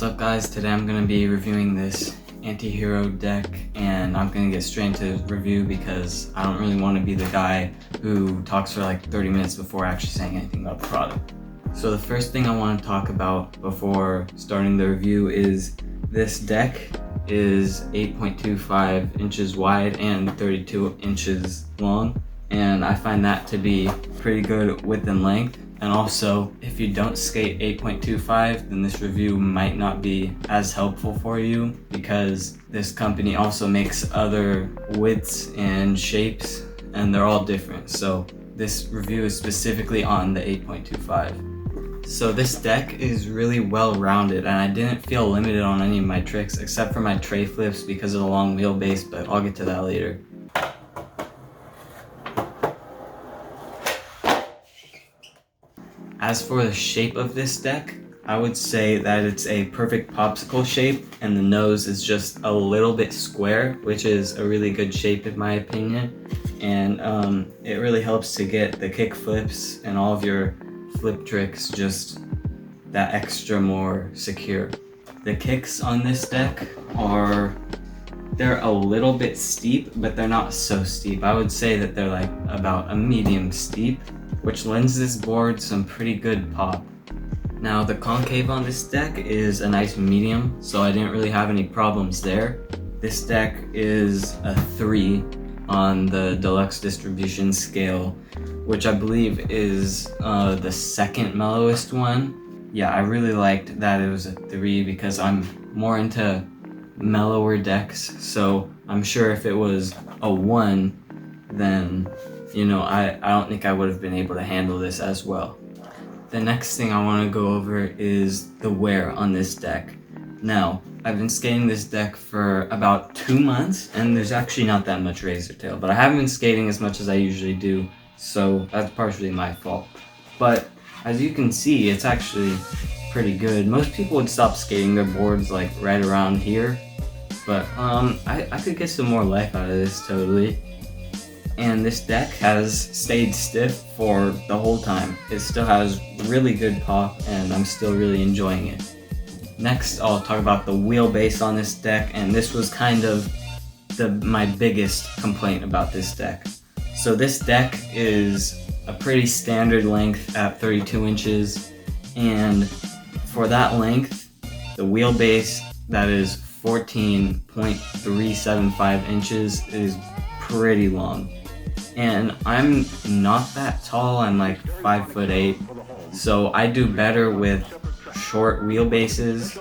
What's up guys, today I'm going to be reviewing this Antihero deck and I'm going to get straight into the review because I don't really want to be the guy who talks for like 30 minutes before actually saying anything about the product. So the first thing I want to talk about before starting the review is this deck is 8.25 inches wide and 32 inches long, and I find that to be pretty good width and length. And also, if you don't skate 8.25, then this review might not be as helpful for you because this company also makes other widths and shapes and they're all different. So this review is specifically on the 8.25. So this deck is really well rounded and I didn't feel limited on any of my tricks except for my tray flips because of the long wheelbase, but I'll get to that later. As for the shape of this deck, I would say that it's a perfect popsicle shape and the nose is just a little bit square, which is a really good shape in my opinion. And it really helps to get the kick flips and all of your flip tricks just that extra more secure. The kicks on this deck they're a little bit steep, but they're not so steep. I would say that they're like about a medium steep, which lends this board some pretty good pop. Now the concave on this deck is a nice medium, so I didn't really have any problems there. This deck is a 3 on the deluxe distribution scale, which I believe is the second mellowest one. Yeah, I really liked that it was a 3 because I'm more into mellower decks, so I'm sure if it was a 1, then you know, I don't think I would have been able to handle this as well. The next thing I want to go over is the wear on this deck. Now, I've been skating this deck for about 2 months, and there's actually not that much razor tail, but I haven't been skating as much as I usually do, so that's partially my fault. But as you can see, it's actually pretty good. Most people would stop skating their boards like right around here, but I could get some more life out of this totally. And this deck has stayed stiff for the whole time. It still has really good pop and I'm still really enjoying it. Next, I'll talk about the wheelbase on this deck, and this was kind of my biggest complaint about this deck. So this deck is a pretty standard length at 32 inches, and for that length, the wheelbase that is 14.375 inches is pretty long. And I'm not that tall, I'm like 5'8", so I do better with short wheelbases.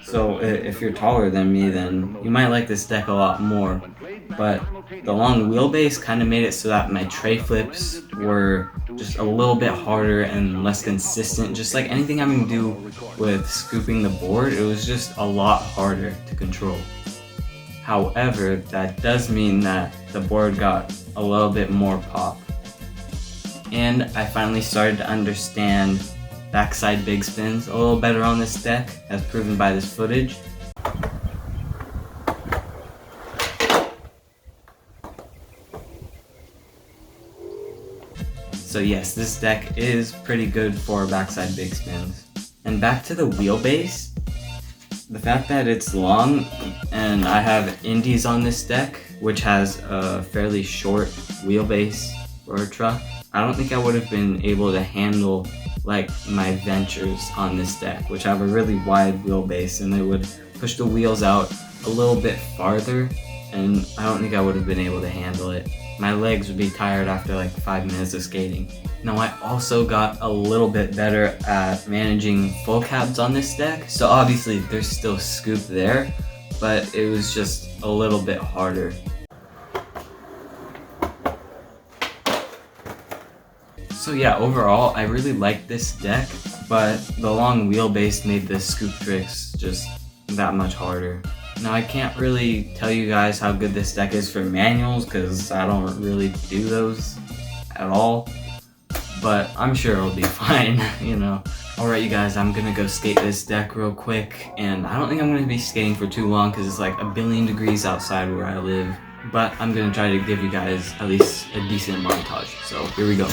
So if you're taller than me, then you might like this deck a lot more. But the long wheelbase kind of made it so that my tray flips were just a little bit harder and less consistent. Just like anything having to do with scooping the board, it was just a lot harder to control. However, that does mean that the board got a little bit more pop. And I finally started to understand backside big spins a little better on this deck, as proven by this footage. So yes, this deck is pretty good for backside big spins. And back to the wheelbase, the fact that it's long, and I have indies on this deck, which has a fairly short wheelbase for a truck, I don't think I would have been able to handle like my ventures on this deck, which have a really wide wheelbase and they would push the wheels out a little bit farther, and I don't think I would have been able to handle it. My legs would be tired after like 5 minutes of skating. Now I also got a little bit better at managing full cabs on this deck, so obviously there's still scoop there, but it was just a little bit harder. So yeah, overall I really liked this deck, but the long wheelbase made the scoop tricks just that much harder. Now I can't really tell you guys how good this deck is for manuals because I don't really do those at all, but I'm sure it'll be fine, you know. Alright you guys, I'm gonna go skate this deck real quick, and I don't think I'm gonna be skating for too long because it's like a billion degrees outside where I live, but I'm gonna try to give you guys at least a decent montage, so here we go.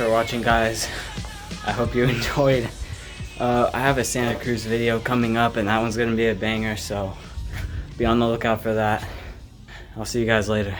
for watching, guys. I hope you enjoyed. I have a Santa Cruz video coming up, and that one's gonna be a banger, so be on the lookout for that. I'll see you guys later.